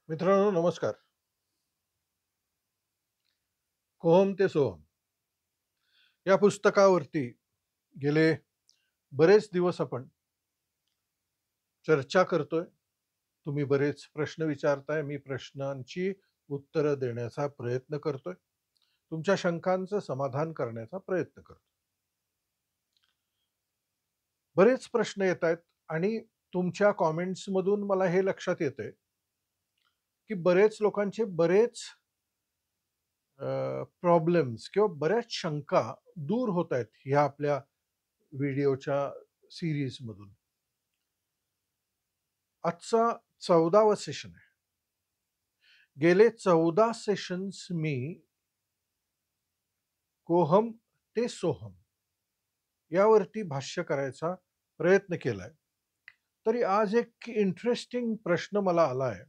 मित्रांनो नमस्कार. कोहम ते सोहम या पुस्तकावरती गेले बरेच दिवस आपण चर्चा करतोय. तुम्ही बरेच प्रश्न विचारताय, मी प्रश्नांची उत्तरं देण्याचा प्रयत्न करतोय. तुमच्या शंकांचं समाधान करण्याचा प्रयत्न करतो. बरेच प्रश्न येतायत आणि तुमच्या कमेंट्समधून मला हे लक्षात येतंय, की बरेच लोकांचे बरेच प्रॉब्लेम्स किंवा बऱ्याच शंका दूर होत आहेत ह्या आपल्या व्हिडिओच्या सीरीजमधून. आजचा 14वा सेशन आहे. गेले 14 सेशन्स मी कोहम ते सोहम यावरती भाष्य करायचा प्रयत्न केलाय. तरी आज एक इंटरेस्टिंग प्रश्न मला आलाय.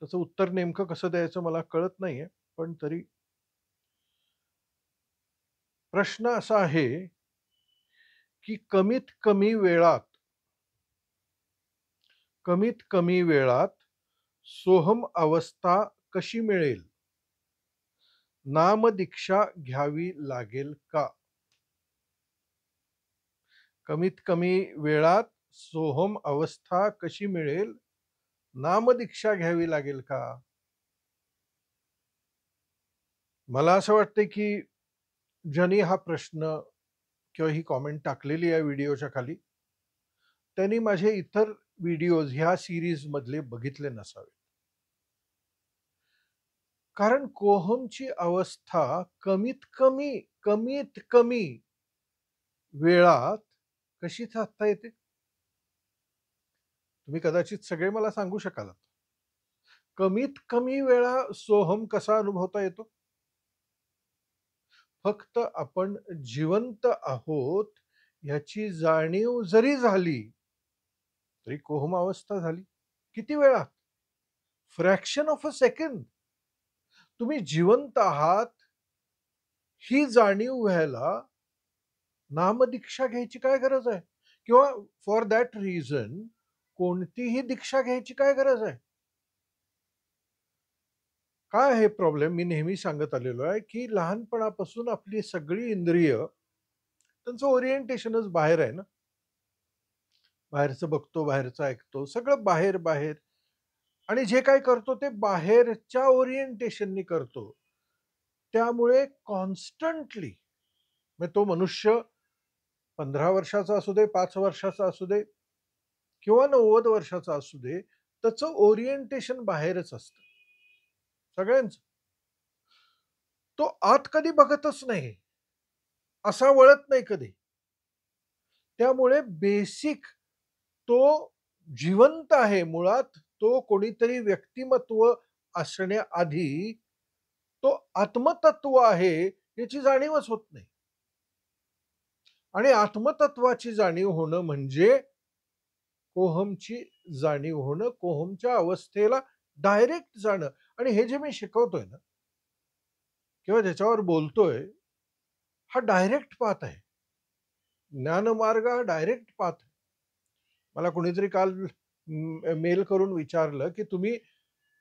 त्याचं उत्तर नेमकं कसं द्यायचं मला कळत नाहीये. पण तरी प्रश्न असा आहे, की कमीत कमी वेळात सोहम अवस्था कशी मिळेल? नामदीक्षा घ्यावी लागेल का? कमीत कमी वेळात सोहम अवस्था कशी मिळेल? नामदीक्षा घ्यावी लागेल का? मला असं वाटतंय की ज्यांनी हा प्रश्न किंवा ही कॉमेंट टाकलेली आहे व्हिडिओच्या खाली, त्यांनी माझे इतर व्हिडिओज ह्या सीरीज मधले बघितले नसावे. कारण कोहमची अवस्था कमीत कमी वेळात कशी साधता येते? तुम्ही कदाचित सगळे मला सांगू शकाल. कमीत कमी वेळा सोहम कसा अनुभवता येतो? फक्त आपण जिवंत आहोत ह्याची जाणीव जरी झाली, तरी कोहम अवस्था झाली. किती वेळात? Fraction of a second. तुम्ही जिवंत आहात ही जाणीव व्हायला नामदीक्षा घ्यायची काय गरज आहे? किंवा फॉर दॅट रिझन कोणतीही दीक्षा घ्यायची काय गरज आहे? काय आहे प्रॉब्लेम? मी नेहमी सांगत आलेलो आहे, की लहानपणापासून आपली सगळी इंद्रिय त्यांचं ओरिएंटेशनच बाहेर आहे ना. बाहेरचं बघतो, बाहेरचं ऐकतो, सगळं बाहेर बाहेर आणि जे काही करतो ते बाहेरच्या ओरिएंटेशननी करतो. त्यामुळे कॉन्स्टंटली म्हणजे तो मनुष्य 15 वर्षाचा असू दे, 5 वर्षाचा असू दे किंवा 90 वर्षाचा असू दे, त्याचं ओरिएंटेशन बाहेरच असतं. सगळ्यांचं. तो आत कधी बघतच नाही. असा वळत नाही कधी. त्यामुळे बेसिक तो जिवंत आहे. मुळात तो कोणीतरी व्यक्तिमत्व असण्याआधी तो आत्मतत्व आहे याची जाणीवच होत नाही. आणि आत्मतत्वाची जाणीव होणं म्हणजे कोहमची जाणीव होणं, कोहमच्या अवस्थेला डायरेक्ट जाणं. आणि हे जे मी शिकवतोय ना किंवा ज्याच्यावर बोलतोय, हा डायरेक्ट पाथ आहे. ज्ञानमार्ग हा डायरेक्ट पाथ आहे. मला कोणीतरी काल मेल करून विचारलं, की तुम्ही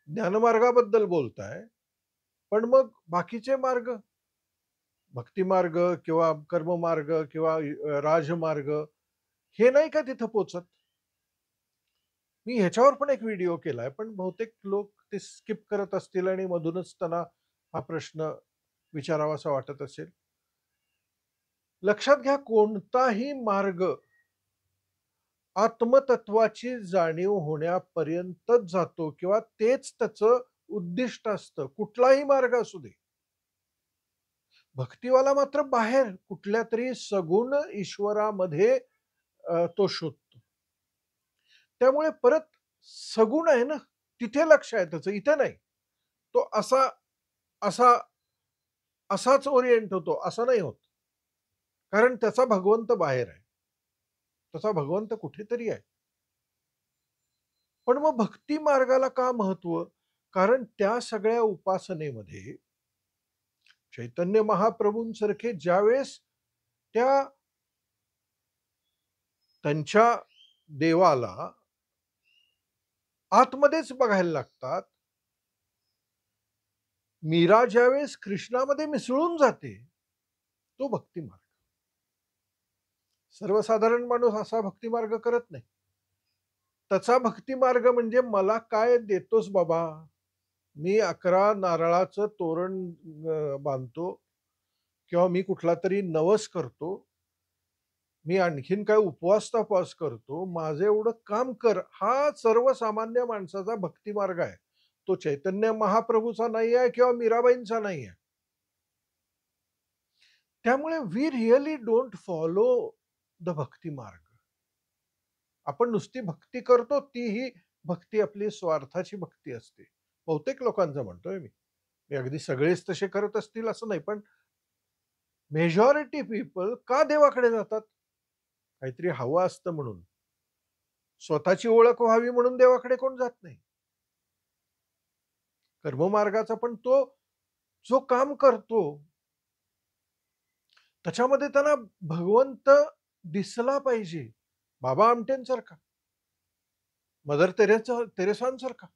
ज्ञानमार्गाबद्दल बोलताय, पण मग बाकीचे मार्ग, भक्तिमार्ग किंवा कर्ममार्ग किंवा राजमार्ग हे नाही का तिथं पोहोचत? मी ह्याच्यावर पण एक व्हिडिओ केलाय, पण बहुतेक लोक ते स्किप करत असतील आणि मधूनच त्यांना हा प्रश्न विचारावासा वाटत असेल. लक्षात घ्या, कोणताही मार्ग आत्मतत्वाची जाणीव होण्यापर्यंतच जातो किंवा तेच त्याचं उद्दिष्ट असतं. कुठलाही मार्ग असू दे. भक्तिवाला मात्र बाहेर कुठल्यातरी सगुण ईश्वरामध्ये तो शोधतो. त्यामुळे परत सगुण आहे ना, तिथे लक्ष आहे त्याचं, इथे नाही. तो असा असा असाच ओरिएंट होतो, असं नाही होत. कारण त्याचा भगवंत बाहेर आहे. तसा भगवंत कुठेतरी आहे. पण मग भक्ती मार्गाला का महत्व? कारण त्या सगळ्या उपासनेमध्ये चैतन्य महाप्रभूंसारखे ज्यावेळेस त्या त्यांच्या देवाला आतमध्येच बघायला लागतात. मीरा ज्यावेळेस कृष्णामध्ये मिसळून जाते, तो भक्तिमार्ग. सर्वसाधारण माणूस असा भक्तिमार्ग करत नाही. त्याचा भक्तिमार्ग म्हणजे मला काय देतोस बाबा? मी 11 नारळाचं तोरण बांधतो किंवा मी कुठला तरी नवस करतो. मी आणखीन काय उपवास-तपास करतो. माझं एवढं काम कर. हा सर्वसामान्य माणसाचा भक्तिमार्ग आहे. तो चैतन्य महाप्रभूचा नाही आहे किंवा मीराबाईंचा नाही आहे. त्यामुळे we really don't follow the bhakti marg. आपण नुसती भक्ती करतो, तीही भक्ती आपली स्वार्थाची भक्ती असते. बहुतेक लोकांचं म्हणतोय मी. मी अगदी सगळेच तसे करत असतील असं नाही, पण मेजॉरिटी पीपल का देवाकडे जातात? काहीतरी हवं असतं म्हणून. स्वतःची ओळख व्हावी म्हणून देवाकडे कोण जात नाही. कर्ममार्गाचा पण तो जो काम करतो, त्याच्यामध्ये त्यांना भगवंत दिसला पाहिजे. बाबा आमटेंसारखा, मदर तेरेसांसारखा.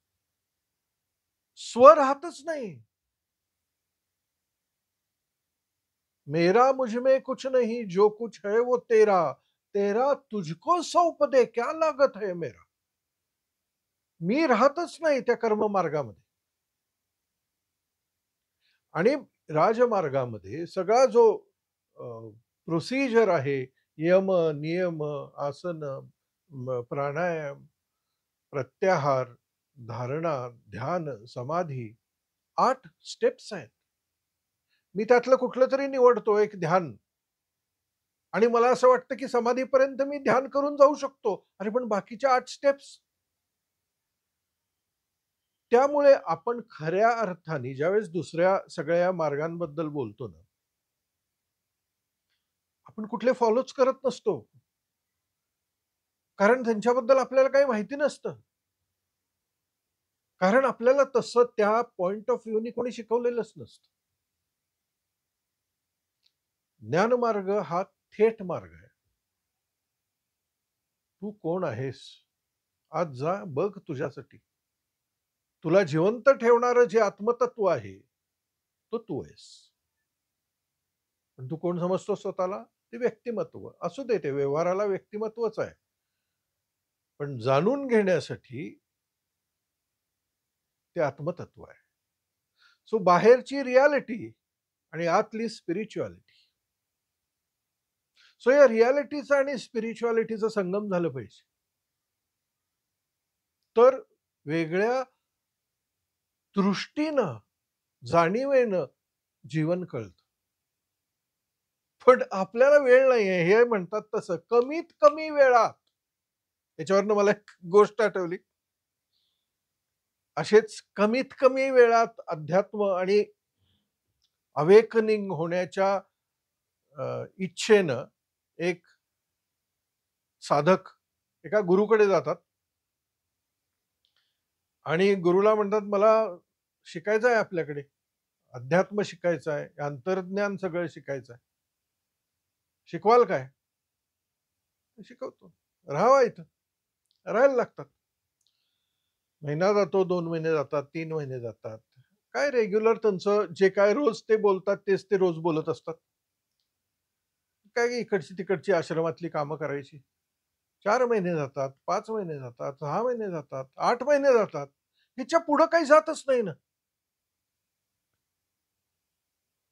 स्व राहतच नाही. मेरा मुझ में कुछ नहीं, जो कुछ है वो तेरा. तेरा तुझको सौंप दे, क्या लागत है मेरा. मी राहतच नाही त्या कर्ममार्गामध्ये. आणि राजमार्गामध्ये सगळा जो प्रोसिजर आहे, यम, नियम, आसन, प्राणायाम, प्रत्याहार, धारणा, ध्यान, समाधी, 8 स्टेप्स आहेत. मी त्यातलं कुठलं तरी निवडतो एक ध्यान आणि मला असं वाटतं की समाधीपर्यंत मी ध्यान करून जाऊ शकतो. अरे पण बाकीच्या 8 स्टेप्स. त्यामुळे आपण खऱ्या अर्थाने ज्यावेळेस दुसऱ्या सगळ्या मार्गांबद्दल बोलतो ना, आपण कुठले फॉलोच करत नसतो. कारण त्यांच्याबद्दल आपल्याला काही माहिती नसतं. कारण आपल्याला तसं त्या पॉइंट ऑफ व्ह्यूनी कोणी शिकवलेलंच नसतं. ज्ञानमार्ग हा थेट मार्ग आहे. तू कोण आहेस? आज जा बघ तुझ्यासाठी. तुला जिवंत ठेवणारं जे आत्मतत्व आहे, तो तू आहेस. पण तू कोण समजतो स्वतःला? ते व्यक्तिमत्व. असू दे, ते व्यवहाराला व्यक्तिमत्वच आहे. पण जाणून घेण्यासाठी ते आत्मतत्व आहे. सो बाहेरची रियालिटी आणि आतली स्पिरिच्युअलिटी. सो या रियालिटीचा आणि स्पिरिच्युअलिटीचा संगम झालं पाहिजे. तर वेगळ्या दृष्टीनं, जाणीवेनं जीवन कळतं. पण आपल्याला वेळ नाहीये हे म्हणतात तसं कमीत कमी वेळात. याच्यावरनं मला एक गोष्ट आठवली. असेच कमीत कमी वेळात अध्यात्म आणि अवेकनिंग होण्याच्या इच्छेनं एक साधक एका गुरुकडे जातात आणि गुरुला म्हणतात, मला शिकायचं आहे आपल्याकडे. अध्यात्म शिकायचं आहे, अंतर्ज्ञान सगळं शिकायचं आहे. शिकवाल काय? शिकवतो. राहावा इथं. राहायला लागतात. महिना जातो, 2 महिने जातात, 3 महिने जातात. काय रेग्युलर त्यांचं जे काय रोज ते बोलतात तेच ते रोज बोलत असतात. काय इकडची तिकडची आश्रमातली कामं करायची. 4 महिने जातात, 5 महिने जातात, 6 महिने जातात, 8 महिने जातात. ह्याच्या पुढं काही जातच नाही ना.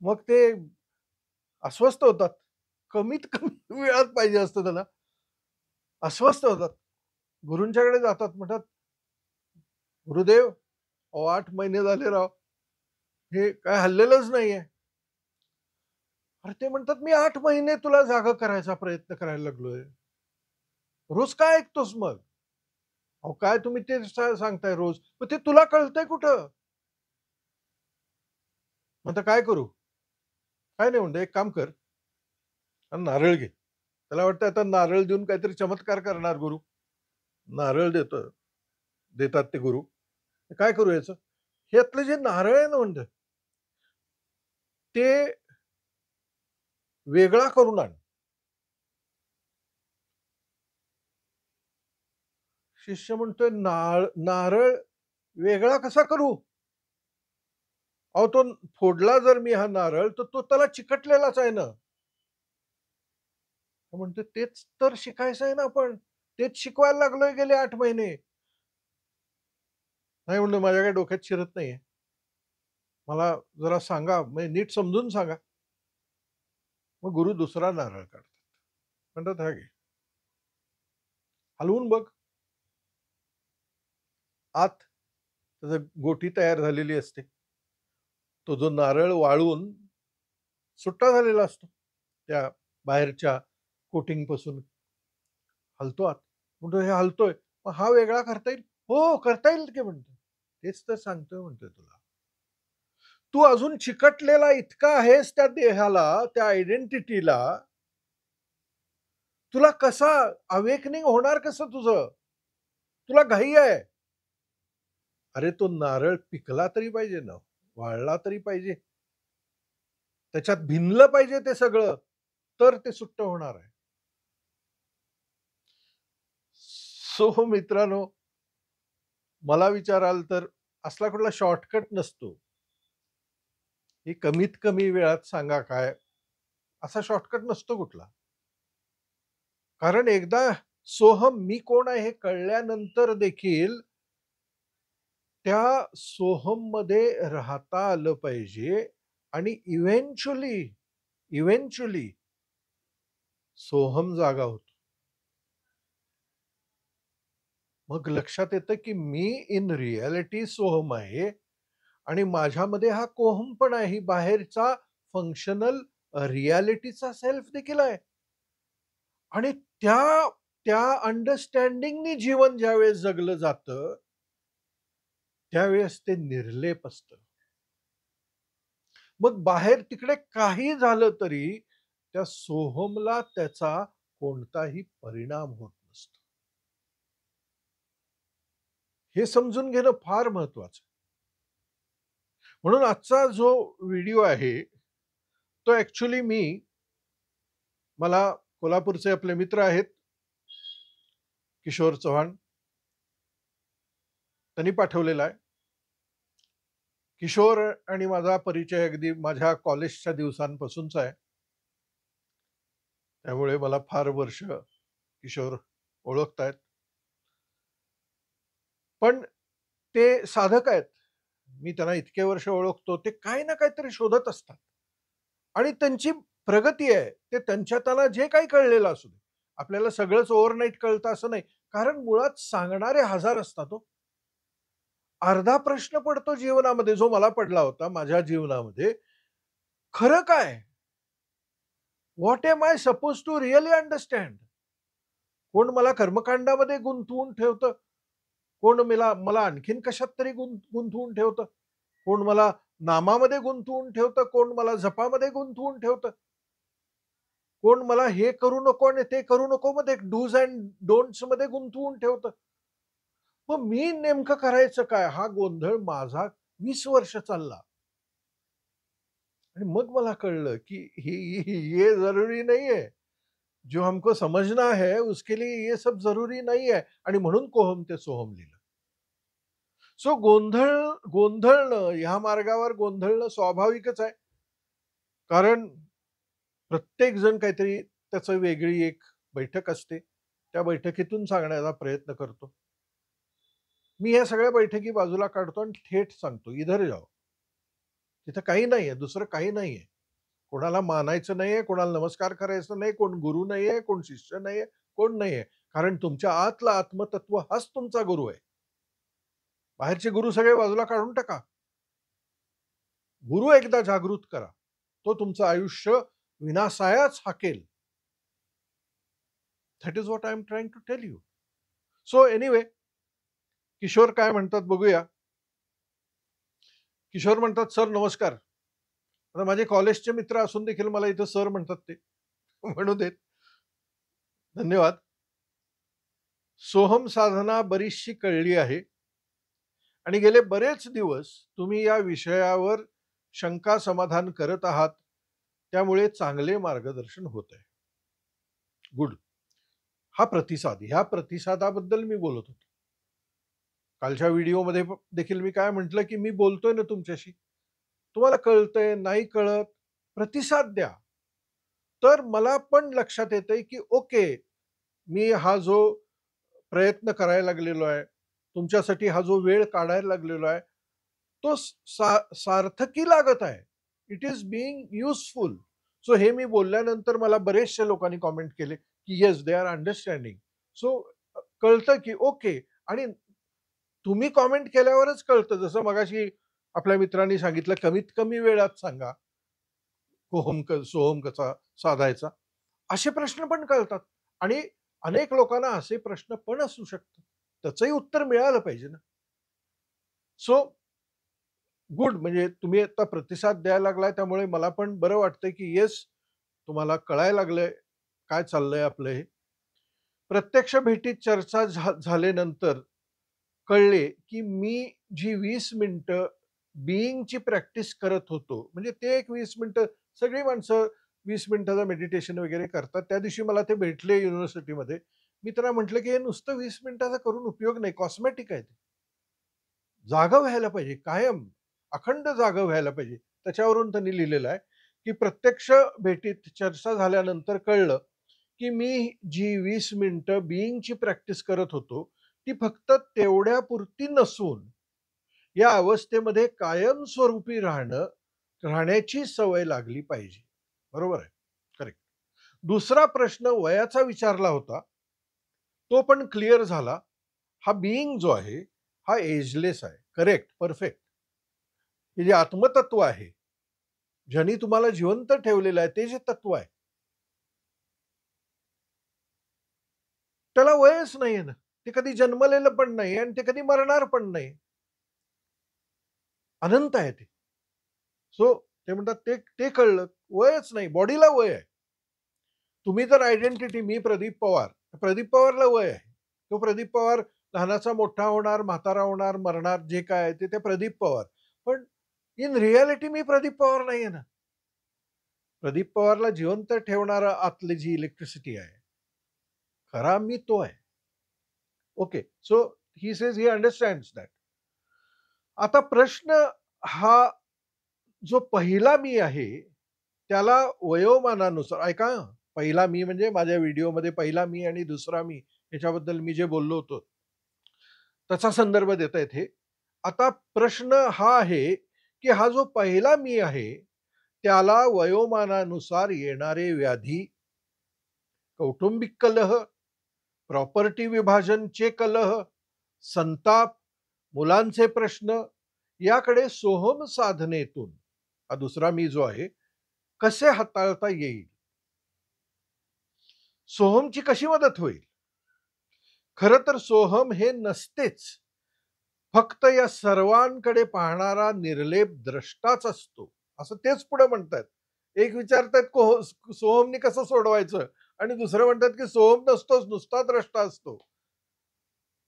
मग ते अस्वस्थ होतात. कमीत कमी वेळात पाहिजे असतं त्याला. अस्वस्थ होतात. गुरूंच्याकडे जातात म्हणतात, "गुरुदेव, अहो 8 महिने झाले राव. हे काय हललेलंच नाहीये." अरे ते म्हणतात, "मी 8 महिने तुला जागं करायचा प्रयत्न करायला लागलोय. रोज काय ऐकतोस मग? अहो काय तुम्ही ते सांगताय रोज. मग ते तुला कळतंय कुठं? मग आता काय करू?" काय नाही म्हणतो, "एक काम कर आणि नारळ घे." त्याला वाटतं आता नारळ देऊन काहीतरी चमत्कार करणार गुरु. नारळ देतात ते गुरु. काय करू याचं? ह्यातलं जे नारळ आहे ना म्हणतं, ते वेगळा करून आण. शिष्य म्हणतोय, नारळ वेगळा कसा करू? अहो, तो फोडला जर मी हा नारळ, तर तो त्याला चिकटलेलाच आहे ना. तो म्हणतो, तेच तर शिकायचं आहे ना आपण. तेच शिकवायला लागलोय गेले 8 महिने. नाही म्हणलं, माझ्या काही डोक्यात शिरत नाहीये. मला जरा सांगा, म्हणजे नीट समजून सांगा. मग गुरु दुसरा नारळ काढतात. म्हणतात, "हा घे. हलवून बघ." आत त्याचं गोटी तयार झालेली असते. तो जो नारळ वाळून सुट्टा झालेला असतो. त्या बाहेरच्या कोटिंगपासून हलतो आत. म्हणतो, "हे हलतोय. मग हा वेगळा करता येईल?" "हो, करता येईल की," म्हणतो. "तेच तर सांगतोय," म्हणतोय तुला. "तू अजून चिकटलेला इतका आहेस त्या देहाला, त्या आयडेंटिटीला, तुला कसा अवेकनिंग होणार कसं तुझं? तुला घाई आहे." अरे, तो नारळ पिकला तरी पाहिजे ना, वाळला तरी पाहिजे. त्याच्यात भिनलं पाहिजे ते सगळं, तर ते सुट्ट होणार आहे. सो मित्रांनो, मला विचाराल तर असला कुठला शॉर्टकट नसतो. हे कमीत कमी वेळात सांगा काय, असा शॉर्टकट नसतो कुठला. कारण एकदा सोहम मी कोण आहे हे कळल्यानंतर देखील त्या सोहममध्ये राहता आलं पाहिजे आणि इव्हेंच्युअली सोहम जागा होतो. मग लक्षात येतं की मी इन रिॲलिटी सोहम आहे आणि माझ्यामध्ये हा कोहम पण आहे. ही बाहेरचा फंक्शनल रिॲलिटीचा सेल्फ देखील आहे. आणि त्या त्या अंडरस्टँडिंगनी जीवन ज्यावेळेस जगलं जातं, त्यावेळेस ते निर्लेप असतं. मग बाहेर तिकडे काही झालं तरी त्या सोहमला त्याचा कोणताही परिणाम होत नसतो. हे समजून घेणं फार महत्वाचं. म्हणून आजचा जो व्हिडिओ आहे, तो ॲक्चुअली मला कोल्हापूरचे आपले मित्र आहेत, किशोर चव्हाण, त्यांनी पाठवलेला आहे. किशोर आणि माझा परिचय अगदी माझ्या कॉलेजच्या दिवसांपासूनचा आहे. त्यामुळे मला फार वर्ष किशोर ओळखतायत. पण ते साधक आहेत. मी त्यांना इतके वर्ष ओळखतो. ते काही ना काहीतरी शोधत असतात. आणि त्यांची प्रगती आहे. ते त्यांना जे काही कळलेलं असू दे. आपल्याला सगळंच ओव्हरनाईट कळतं असं नाही. कारण मुळात सांगणारे हजार असतात हो. अर्धा प्रश्न पडतो जीवनामध्ये, जो मला पडला होता माझ्या जीवनामध्ये. खरं काय? What am I suppose to really understand? कोण मला कर्मकांडामध्ये गुंतवून ठेवतं, कोण मला मला आणखीन कशात तरी गुंतवून ठेवतं, कोण मला नामामध्ये गुंतवून ठेवतं, कोण मला जपामध्ये गुंतवून ठेवतं, कोण मला हे करू नको आणि ते करू नको मध्ये डूज अँड डोंट्स मध्ये गुंतवून ठेवतं. मग मी नेमकं करायचं काय? हा गोंधळ माझा 20 वर्ष चालला. आणि मग मला कळलं की ये जरुरी नहीं है. जो हमको समझना है उसके लिए ये सब जरुरी नहीं है. आणि म्हणून कोहम ते सोहम लिहिलं. सो गोंधळणं ह्या मार्गावर गोंधळणं स्वाभाविकच आहे. कारण प्रत्येक जण काहीतरी त्याचं वेगळी एक बैठक असते. त्या बैठकीतून सांगण्याचा प्रयत्न करतो. मी या सगळ्या बैठकी बाजूला काढतो आणि थेट सांगतो, इधर जाओ. तिथं काही नाहीये, दुसरं काही नाहीये. कोणाला मानायचं नाहीये, कोणाला नमस्कार करायचा नाही, कोण गुरु नाहीये, कोण शिष्य नाहीये, कोण नाहीये. कारण तुमच्या आतला आत्मतत्व हाच तुमचा गुरु आहे. बाहेरचे गुरु सगळे बाजूला काढून टाका. गुरु एकदा जागृत करा. तो तुमचं आयुष्य विनाशायाच हाकेल. That is what I am trying to tell you. So anyway, Kishore काय म्हणतात बघूया. किशोर म्हणतात, "सर नमस्कार." आता माझे कॉलेजचे मित्र असून देखील मला इथं सर म्हणतात ते. म्हणू देत. धन्यवाद. सोहम साधना बरीचशी कळली आहे आणि गेले बरेच दिवस तुम्ही या विषयावर शंका समाधान करत आहात. त्यामुळे चांगले मार्गदर्शन होत आहे. गुड. हा प्रतिसाद, ह्या प्रतिसादाबद्दल मी बोलत होतो. कालच्या व्हिडिओमध्ये देखील मी काय म्हटलं, की मी बोलतोय ना तुमच्याशी. तुम्हाला कळतंय, नाही कळत, प्रतिसाद द्या. तर मला पण लक्षात येतंय, की ओके, मी हा जो प्रयत्न करायला लागलेलो आहे, तुमच्यासाठी हा जो वेळ काढायला लागलेलो आहे, तो सार्थकी लागत आहे. It is being useful. So हे मी बोलल्यानंतर मला बरेचशा लोकांनी कॉमेंट केले, की yes they are understanding. So कळतं की ओके. आणि तुम्ही कॉमेंट केल्यावरच कळतं. जसं मगाशी आपल्या मित्रांनी सांगितलं, कमीत कमी वेळात सांगा, सोहम कसा साधायचा. असे प्रश्न पण कळतात. आणि अनेक लोकांना असे प्रश्न पण असू शकतात. त्याचंही उत्तर मिळालं पाहिजे ना. सो गुड, म्हणजे तुम्ही आता प्रतिसाद द्यायला लागलाय, त्यामुळे मला पण बरं वाटतंय, की येस, तुम्हाला कळायला लागलंय काय चाललंय आपलं हे. प्रत्यक्ष भेटीत चर्चा झाल्यानंतर कळले, की मी जी 20 मिनिटं बीइंगची प्रॅक्टिस करत होतो, म्हणजे ते एक 20 मिनिटं सगळी माणसं 20 मिनिटाचं मेडिटेशन वगैरे करतात. त्या दिवशी मला ते भेटले युनिव्हर्सिटीमध्ये. मी त्यांना म्हटलं, की हे नुसतं 20 मिनिटाचा करून उपयोग नाही, कॉस्मेटिक आहे ते. जागं व्हायला पाहिजे, कायम, अखंड जागं व्हायला पाहिजे. त्याच्यावरून त्यांनी लिहिलेलं आहे, की प्रत्यक्ष भेटीत चर्चा झाल्यानंतर कळलं, की मी जी 20 मिनिटं बीइंगची प्रॅक्टिस करत होतो, ती फक्त तेवढ्यापुरती नसून या अवस्थेमध्ये कायमस्वरूपी राहण्याची सवय लागली पाहिजे. बरोबर आहे. करेक्ट. दुसरा प्रश्न वयाचा विचारला होता. तो पण क्लिअर झाला. हा बीइंग जो आहे, हा एजलेस आहे. Correct, perfect. हे जे आत्मतत्व आहे, ज्यांनी तुम्हाला जिवंत ठेवलेलं आहे, ते जे तत्व आहे, त्याला वयच नाहीये ना. ते कधी जन्मलेलं पण नाही आणि ते कधी मरणार पण नाही. अनंत आहे ते. सो ते म्हणतात ते ते कळलं. वयच नाही, बॉडीला वय आहे. तुम्ही जर आयडेंटिटी, मी प्रदीप पवार, प्रदीप पवारला वय आहे. तो प्रदीप पवार लहानाचा मोठा होणार, म्हातारा होणार, मरणार, जे काय आहे ते प्रदीप पवार. पण इन रियालिटी मी प्रदीप पवार नाहीये ना. प्रदीप पवारला जिवंत ठेवणारा आतली जी इलेक्ट्रिसिटी आहे, खरा मी तो आहे. Okay. So he says he understands that. आता प्रश्न हा जो पहिला मी आहे, त्याला वयोमानानुसार ऐका हं, पहिला मी म्हणजे माझ्या व्हिडिओमध्ये पहिला मी आणि दुसरा मी ह्याच्याबद्दल मी जे बोललो होतो, त्याचा संदर्भ देता येते. आता प्रश्न हा आहे, की हा जो पहिला मी आहे, त्याला वयोमानानुसार येणारे व्याधी, कौटुंबिक कलह, प्रॉपर्टी विभाजनचे कलह, संताप, मुलांचे प्रश्न याकडे सोहम साधनेतून हा दुसरा मी जो आहे, कसे हाताळता येईल? सोहमची कशी मदत होईल? खरं तर सोहम हे नसतेच. फक्त या सर्वांकडे पाहणारा निर्लेप द्रष्टाच असतो. असं तेच पुढे म्हणतायत. एक विचारतायत सोहमनी कसं सोडवायचं? आणि दुसरं म्हणतात, की सोहम नसतोच, नुसता द्रष्टा असतो.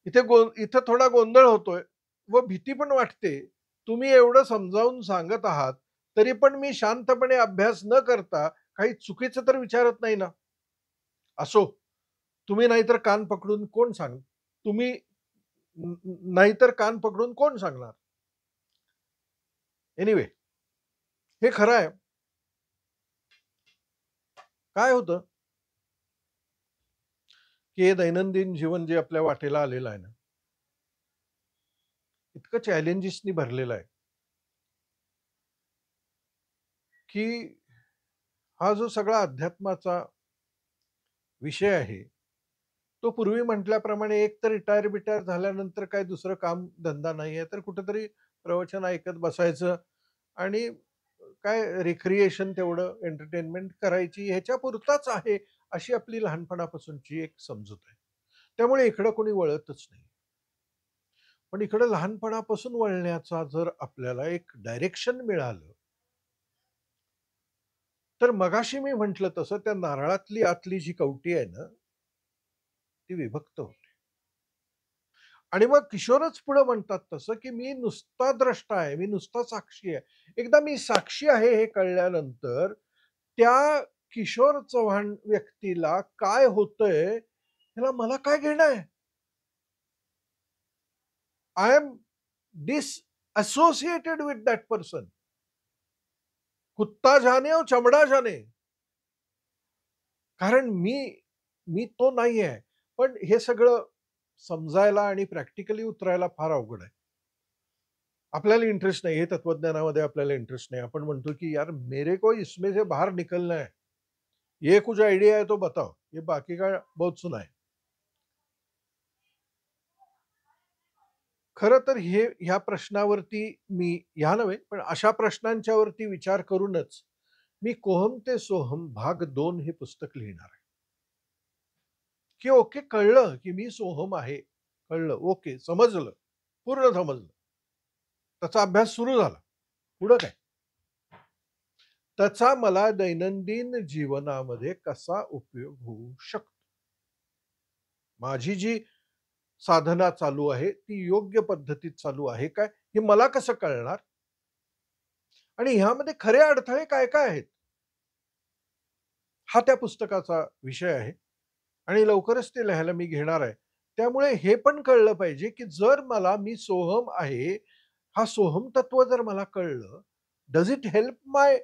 इथे थोडा गोंधळ होतोय व भीती पण वाटते. तुम्ही एवढं समजावून सांगत आहात, तरी पण मी शांतपणे अभ्यास न करता काही चुकीचं तर विचारत नाही ना? असो, तुम्ही नाहीतर कान पकडून कोण सांग तुम्ही नाहीतर कान पकडून कोण सांगणार? एनिवे, हे खरं आहे. काय होतं, की हे दैनंदिन जीवन जे आपल्या वाटेला आलेलं आहे ना, इतकं चॅलेंजेसनी भरलेलं आहे, की हा जो सगळा अध्यात्माचा विषय आहे, तो पूर्वी म्हटल्याप्रमाणे एक तर रिटायर झाल्यानंतर काही दुसरं काम धंदा नाहीये, तर कुठेतरी प्रवचन ऐकत बसायचं आणि काय रिक्रिएशन तेवढं एंटरटेनमेंट करायची ह्याच्यापुरताच आहे, अशी आपली लहानपणापासूनची एक समजूत आहे. त्यामुळे इकडं कोणी वळतच नाही. पण इकडं लहानपणापासून वळण्याचा जर आपल्याला एक डायरेक्शन मिळालं, तर मगाशी मी म्हटलं तसं त्या नारळातली आतली जी कवटी आहे ना, ती विभक्त होते. आणि मग किशोरच पुढे म्हणतात तसं, की मी नुसता द्रष्टा आहे, मी नुसता साक्षी आहे. एकदा मी साक्षी आहे हे कळल्यानंतर त्या किशोर चव्हाण व्यक्तीला काय होतंय, ह्याला मला काय घेणं आहे? I am disassociated with that person. कुत्ता जाने और चमडा जाने. कारण मी तो नाही आहे. पण हे सगळं समजायला आणि प्रॅक्टिकली उतरायला फार अवघड आहे. आपल्याला इंटरेस्ट नाही, हे तत्वज्ञानामध्ये आपल्याला इंटरेस्ट नाही. आपण म्हणतो की यार मेरे को इसमें से बाहर निकलना है, ये कुछ आइडिया है तो बताओ, ये बाकी का बहुत सुना है. खरं तर ह्या प्रश्नावरती मी ह्या नव्हे पण अशा प्रश्नांच्या वरती विचार करूनच मी कोहम ते सोहम भाग 2 हे पुस्तक लिहिणार आहे. की ओके कळलं की मी सोहम आहे. कळलं, ओके समजलं, पूर्ण समजलं. त्याचा अभ्यास सुरू झाला. पुढं काय? त्याचा मला दैनंदिन जीवनामध्ये कसा उपयोग होऊ शकतो? माझी जी साधना चालू आहे ती योग्य पद्धतीत चालू आहे काय हे मला कसं कळणार? आणि ह्यामध्ये खरे अडथळे काय काय आहेत? हा त्या पुस्तकाचा विषय आहे आणि लवकरच ते लिहायला मी घेणार आहे. त्यामुळे हे पण कळलं पाहिजे की जर मला मी सोहम आहे, हा सोहम तत्व जर मला कळलं, डज इट हेल्प माय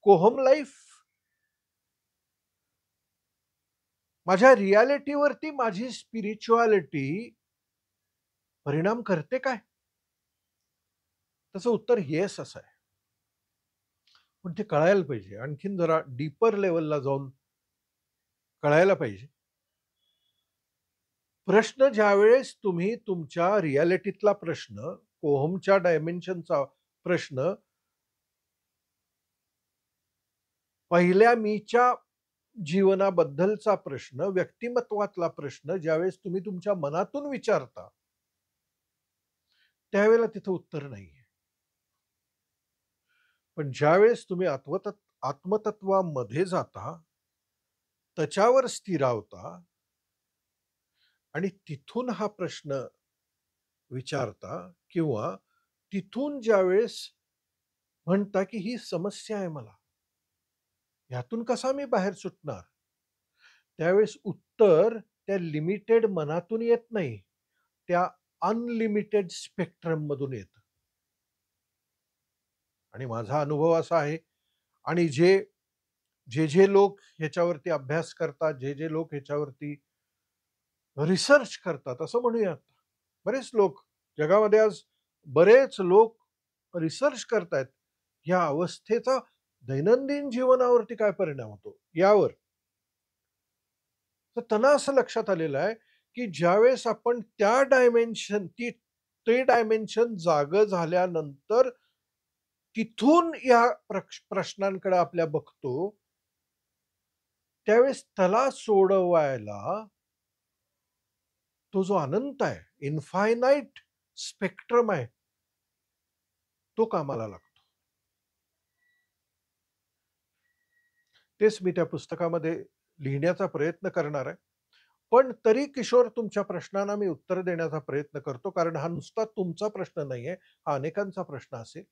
कोहम लाईफ? माझ्या रियालिटीवरती माझी स्पिरिच्युअलिटी परिणाम करते काय? त्याचं उत्तर येस असं आहे. पण ते कळायला पाहिजे. आणखीन जरा डीपर लेव्हलला जाऊन कळायला पाहिजे. प्रश्न ज्यावेळेस तुम्ही तुमच्या रियालिटीतला प्रश्न, कोहमच्या डायमेन्शनचा प्रश्न, पहिल्या मीच्या जीवनाबद्दलचा प्रश्न, व्यक्तिमत्वातला प्रश्न ज्यावेळेस तुम्ही तुमच्या मनातून विचारता, त्यावेळेला तिथं उत्तर नाहीये. पण ज्यावेळेस तुम्ही आत्मतत्वामध्ये जाता, त्याच्यावर स्थिरावता आणि तिथून हा प्रश्न विचारता किंवा तिथून ज्यावेळेस म्हणता की ही समस्या आहे मला, ह्यातून कसा मी बाहेर सुटणार? त्यावेळेस उत्तर त्या लिमिटेड मनातून येत नाही, त्या अनलिमिटेड स्पेक्ट्रम मधून येतं. आणि माझा अनुभव असा आहे आणि जे लोक ह्याच्यावरती अभ्यास करतात, जे लोक ह्याच्यावरती रिसर्च करतात, असं म्हणूयात. बरेच लोक जगामध्ये आज बरेच लोक रिसर्च करतायत या अवस्थेचा दैनंदिन जीवनावरती काय परिणाम होतो यावर. तर त्यांना असं लक्षात आलेलं आहे की ज्यावेळेस आपण त्या ते डायमेन्शन जागं झाल्यानंतर तिथून या प्रश्नांकडे आपल्या बघतो, त्यावेळेस त्याला सोडवायला तो जो अनंत आहे, इन्फायनाईट स्पेक्ट्रम आहे, तो कामाला लागतो. तेच मी त्या पुस्तकामध्ये लिहिण्याचा प्रयत्न करणार आहे. पण तरी किशोर तुमच्या प्रश्नांना मी उत्तर देण्याचा प्रयत्न करतो, कारण हा नुसता तुमचा प्रश्न नाहीये, हा अनेकांचा प्रश्न असेल.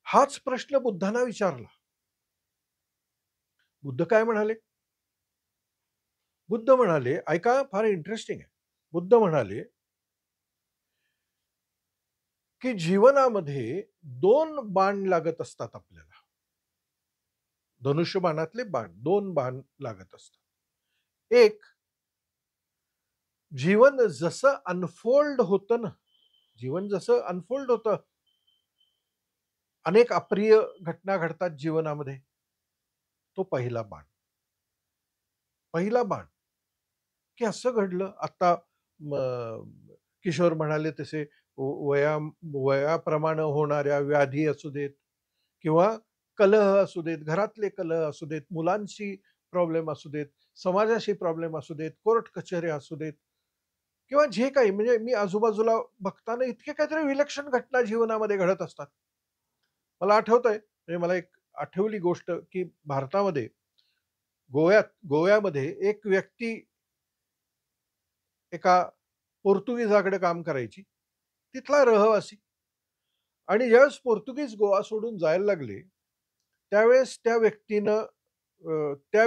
हाच प्रश्न बुद्धांना विचारला. बुद्ध काय म्हणाले? बुद्ध म्हणाले, ऐका फार इंटरेस्टिंग आहे. बुद्ध म्हणाले, की जीवनामध्ये 2 बाण लागत असतात आपल्याला. धनुष्यबाणातले बाण, 2 बाण लागत असतात. एक, जीवन जसं अनफोल्ड होतं ना, जीवन जसं अनफोल्ड होतं, अनेक अप्रिय घटना घडतात जीवनामध्ये. तो पहिला बाण. पहिला बाण, की असं घडलं. आता किशोर म्हणाले तसे वयाप्रमाणे होणाऱ्या व्याधी असू देत किंवा कलह असू देत, घरातले कलह असू देत, मुलांशी प्रॉब्लेम असू देत, समाजाशी प्रॉब्लेम असू देत, कोर्ट कचेऱ्या असू देत किंवा जे काही, म्हणजे मी आजूबाजूला बघताना इतके काहीतरी विलक्षण घटना जीवनामध्ये घडत असतात. मला आठवतंय, म्हणजे मला एक आठवली गोष्ट, की भारतामध्ये गोव्यामध्ये एक व्यक्ती एका पोर्तुगीजाकडे काम करायची, तिथला रहिवासी. आणि ज्यावेळेस पोर्तुगीज गोवा सोडून जायला लागले, त्यावेळेस त्या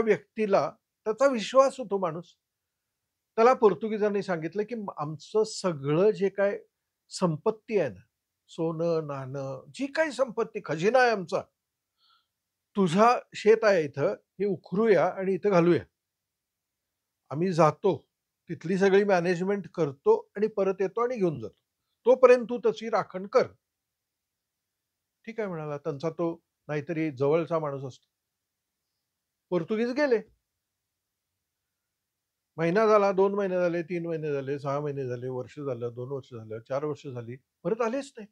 व्यक्तीला त्याचा विश्वास होतो माणूस, त्याला पोर्तुगीजांनी सांगितलं, की आमचं सगळं जे काय संपत्ती आहे ना, सोनं, नाणं, जी काही संपत्ती, खजिना आहे आमचा, तुझा शेत आहे इथं, हे उखरूया आणि इथं घालूया. आम्ही जातो, तिथली सगळी मॅनेजमेंट करतो आणि परत येतो आणि घेऊन जातो. तोपर्यंत तू तशी राखण कर. ठीक आहे म्हणाला. त्यांचा तो नाहीतरी जवळचा माणूस असतो. पोर्तुगीज गेले. महिना झाला, 2 महिने झाले, 3 महिने झाले, 6 महिने झाले, वर्ष झालं, 2 वर्ष झालं, 4 वर्ष झाली. परत आलेच नाहीत.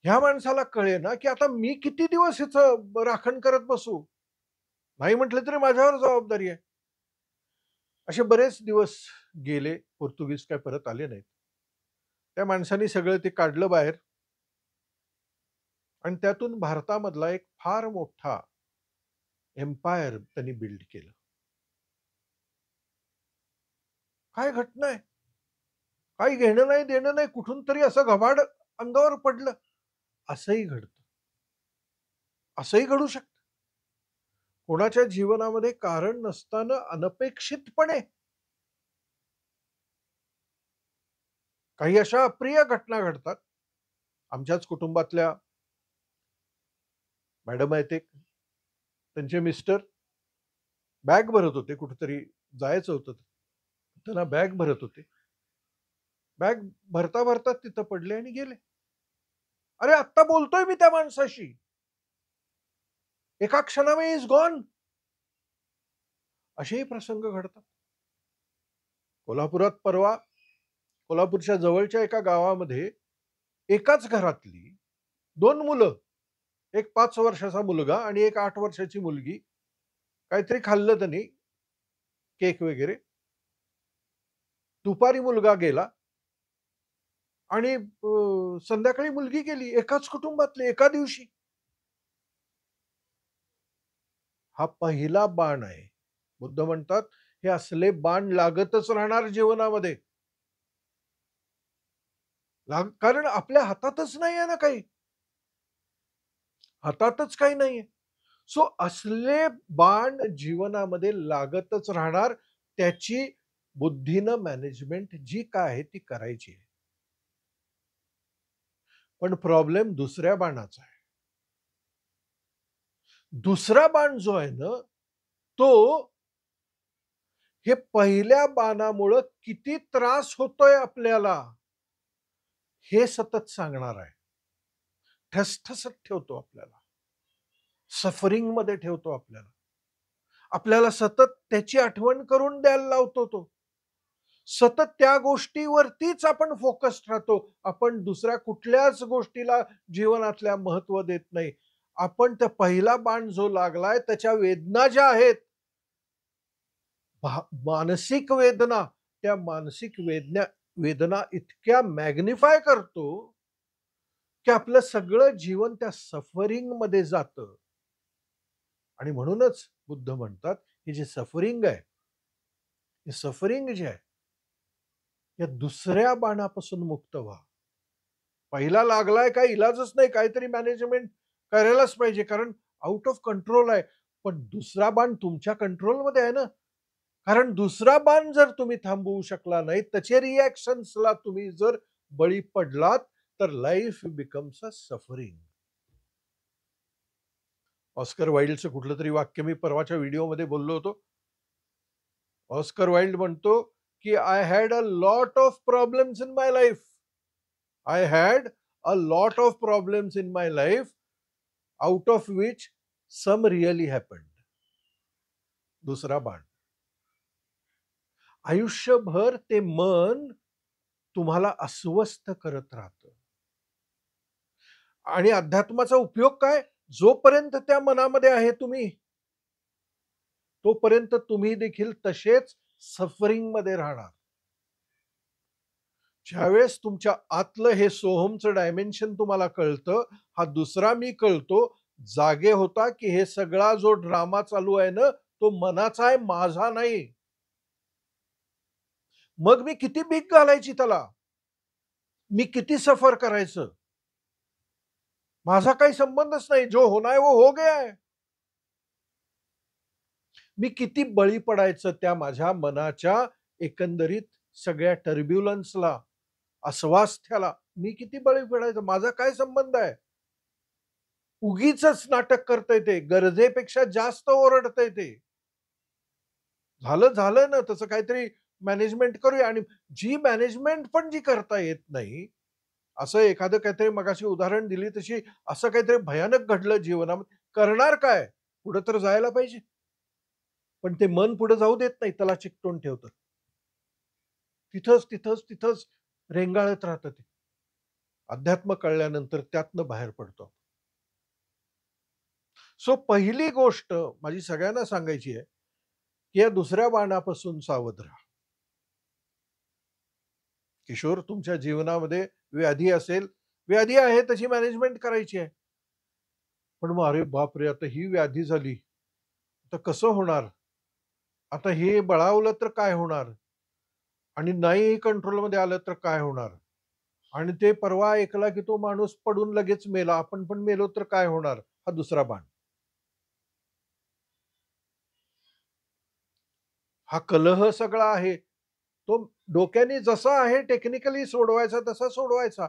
ह्या माणसाला कळेना, की आता मी किती दिवस ह्याचं राखण करत बसू? नाही म्हटलं तरी माझ्यावर जबाबदारी आहे. असे बरेच दिवस गेले. पोर्तुगीज काय परत आले नाहीत. त्या माणसाने सगळं ते काढलं बाहेर आणि त्यातून भारतामधला एक फार मोठा एम्पायर त्यांनी बिल्ड केलं. काय घटना आहे? काही घेणं नाही, देणं नाही. कुठून तरी असं घबाड अंगावर पडलं. असंही घडतं. असंही घडू शकतं. कोणाच्या जीवनामध्ये कारण नसताना अनपेक्षितपणे काही अशा अप्रिय घटना घडतात. आमच्याच कुटुंबातल्या मॅडम आहेत एक, त्यांचे मिस्टर बॅग भरत होते, कुठेतरी जायचं होतं. त्यांना बॅग भरत होते. बॅग भरता भरता तिथं पडले आणि गेले. अरे आत्ता बोलतोय मी त्या माणसाशी. एका क्षणामध्ये इज गॉन. असेही प्रसंग घडतात. कोल्हापुरात परवा, कोल्हापूरच्या जवळच्या एका गावामध्ये एकाच घरातली 2 मुलं, एक 5 वर्षाचा मुलगा आणि एक 8 वर्षाची मुलगी, काहीतरी खाल्लं त्यांनी, केक वगैरे. दुपारी मुलगा गेला आणि संध्याकाळी मुलगी गेली. एकाच कुटुंबातले, एका दिवशी. हा पहिला बाण आहे. बुद्ध म्हणतात, हे असले बाण लागतच राहणार जीवनामध्ये. कारण आपल्या हातातच नाहीये ना काही. हातातच काही नाहीये. सो असले बाण जीवनामध्ये लागतच राहणार. त्याची बुद्धीनं मॅनेजमेंट जी काय आहे ती करायची आहे. पण प्रॉब्लेम दुसऱ्या बाणाचा आहे. दुसरा बाण जो आहे ना, तो हे पहिल्या बाणामुळं किती त्रास होतोय आपल्याला, हे सतत सांगणार आहे. ठसठसत ठेवतो आपल्याला. सफरिंगमध्ये ठेवतो आपल्याला. आपल्याला सतत त्याची आठवण करून द्यायला लावतो तो. सतत त्या गोष्टीवरतीच आपण फोकस्ड राहतो. आपण दुसऱ्या कुठल्याच गोष्टीला जीवनातल्या महत्त्व देत नाही. आपण त्या पहिला बाण जो लागलाय त्याच्या वेदना ज्या आहेत, मानसिक वेदना, त्या मानसिक वेदना इतक्या मॅग्निफाय करतो, की आपलं सगळं जीवन त्या सफरिंगमध्ये जातं. आणि म्हणूनच बुद्ध म्हणतात, हे जे सफरिंग आहे, हे सफरिंग जे आहे, या दुसऱ्या बाणापासून मुक्त व्हा. पहिला लागलाय काही इलाजच नाही, काहीतरी मॅनेजमेंट करायलाच पाहिजे, कारण आउट ऑफ कंट्रोल आहे. पण दुसरा बाण तुमच्या कंट्रोलमध्ये आहे ना. कारण दुसरा बाण जर तुम्ही थांबवू शकला नाही, त्याचे रिएक्शन्सला तुम्ही जर बळी पडलात, तर life becomes a suffering. Oscar वाईल्डचं कुठलं तरी वाक्य मी परवाच्या व्हिडिओमध्ये बोललो होतो. ऑस्कर वाईल्ड म्हणतो, की I had a lot of problems in my life. I had a lot of problems in my life, out of which some really happened. दुसरा बाण. आयुष्यभर ते मन तुम्हाला अस्वस्थ करत राहतं. आणि अध्यात्माचा उपयोग काय? जोपर्यंत त्या मनामध्ये आहे तुम्ही, तोपर्यंत तुम्ही देखील तसेच सफरिंगमध्ये राहणार. ज्यावेळेस तुमच्या आतलं हे सोहमचं डायमेन्शन तुम्हाला कळतं, हा दुसरा मी कळतो, जागे होता, की हे सगळा जो ड्रामा चालू आहे ना, तो मनाचा आहे, माझा नाही. मग मी किती भीक घालायची त्याला? मी किती सफर करायचं? माझा काही संबंधच नाही. जो होना है वो हो गया है. मी किती बळी पडायचं त्या माझ्या मनाच्या एकंदरीत सगळ्या टर्ब्युलन्सला, अस्वास्थ्याला मी किती बळी पडायचं? माझा काय संबंध आहे? उगीचच नाटक करतंय ते. गरजेपेक्षा जास्त ओरडतंय ते. झालं ना तसं काहीतरी मॅनेजमेंट करूया आणि जी मॅनेजमेंट पण जी करता येत नाही, असं एखादं काहीतरी मगाशी उदाहरण दिली तशी असं काहीतरी भयानक घडलं जीवनामध्ये, करणार काय? पुढे तर जायला पाहिजे. पण ते मन पुढे जाऊ देत नाही, त्याला चिकटवून ठेवतं. तिथंच रेंगाळत राहतं ते. अध्यात्म कळल्यानंतर त्यातनं बाहेर पडतो. सो पहिली गोष्ट माझी सगळ्यांना सांगायची आहे, की या दुसऱ्या बाणापासून सावध राहा. किशोर तुमच्या जीवनामध्ये व्याधी असेल, व्याधी आहे तशी मॅनेजमेंट करायची आहे. पण मग अरे बापरे! आता ही व्याधी झाली. आता कसं होणार? आता हे बळावलं तर काय होणार? आणि नाही कंट्रोलमध्ये आलं तर काय होणार? आणि ते परवा ऐकला की तो माणूस पडून लगेच मेला. आपण पण मेलो तर काय होणार? हा दुसरा बाण. हा कलह सगळा आहे. तो डोक्याने जसा आहे टेक्निकली सोडवायचा तसा सोडवायचा.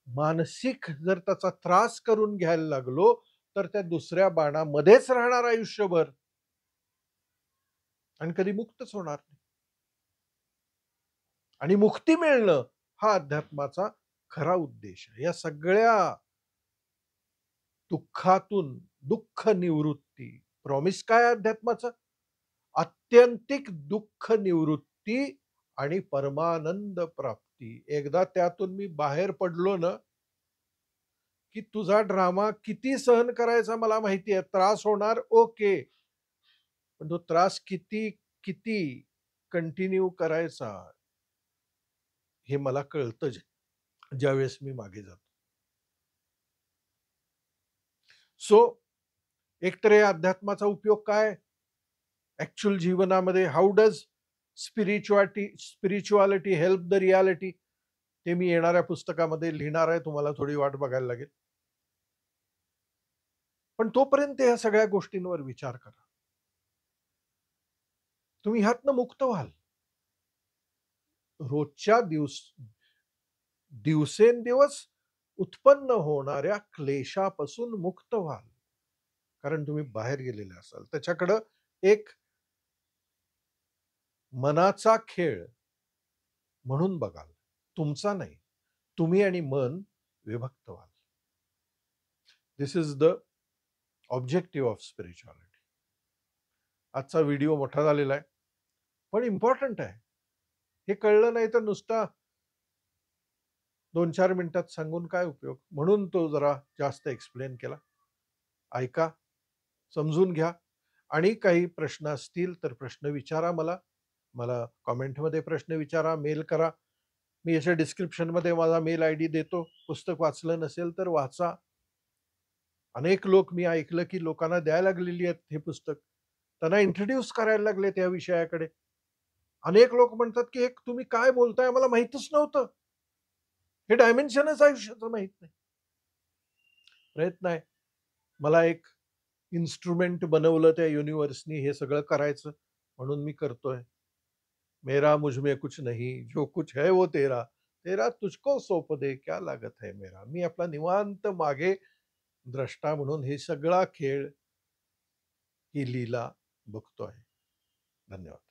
मानसिक जर त्याचा त्रास करून घ्यायला लागलो, तर त्या दुसऱ्या बाणामध्येच राहणार आयुष्यभर आणि कधी मुक्तच होणार नाही. आणि मुक्ती मिळणं हा अध्यात्माचा खरा उद्देश आहे. या सगळ्या दुःखातून दुःख निवृत्ती. प्रॉमिस काय आहे अध्यात्माचं? आत्यंतिक दुःख निवृत्ती आणि परमानंद प्राप्ती. एकदा त्यातून मी बाहेर पडलो ना, की तुझा ड्रामा किती सहन करायचा मला माहिती आहे. त्रास होणार ओके. पण तो त्रास किती कंटिन्यू करायचा हे मला कळतं ज्यावेळेस मी मागे जातो. सो एकतर या अध्यात्माचा उपयोग काय? ॲक्चुअल जीवनामध्ये how does spirituality help the reality? ते मी येणाऱ्या पुस्तकामध्ये लिहिणार आहे. तुम्हाला थोडी वाट बघायला लागेल. पण तोपर्यंत ह्या सगळ्या गोष्टींवर विचार करा. तुम्ही ह्यातनं मुक्त व्हाल. रोजच्या दिवसेंदिवस उत्पन्न होणाऱ्या क्लेशापासून मुक्त व्हाल. कारण तुम्ही बाहेर गेलेले असाल. त्याच्याकडं एक मनाचा खेळ म्हणून बघाल. तुमचा नाही. तुम्ही आणि मन विभक्त व्हाल. This is the objective of spirituality. आजचा व्हिडिओ मोठा झालेला आहे. पण इम्पॉर्टंट आहे. हे कळलं नाही तर नुसता 2-4 मिनिटात सांगून काय उपयोग? म्हणून तो जरा जास्त एक्सप्लेन केला. ऐका, समजून घ्या आणि काही प्रश्न असतील तर प्रश्न विचारा मला. मला कमेंटमध्ये प्रश्न विचारा, मेल करा. मी याच्या डिस्क्रिप्शनमध्ये माझा मेल आयडी देतो. पुस्तक वाचलं नसेल तर वाचा. अनेक लोक मी ऐकलं की लोकांना द्यायला लागलेली आहेत हे पुस्तक. त्यांना इंट्रोड्यूस करायला लागलेत या विषयाकडे. अनेक लोक म्हणतात की "हे तुम्ही काय बोलताय? मला माहीतच नव्हतं." हे डायमेन्शनच आयुष्याचं माहीत नाही. प्रयत्न आहे. मला एक इन्स्ट्रुमेंट बनवलं त्या युनिव्हर्सनी हे सगळं करायचं, म्हणून मी करतोय. मेरा मुझ में कुछ नहीं, जो कुछ है वो तेरा, तेरा तुझको सौंप दे, क्या लागत है मेरा. मी आपला निवांत मागे द्रष्टा म्हणून हे सगळा खेळ, ही लीला बघतोय. धन्यवाद.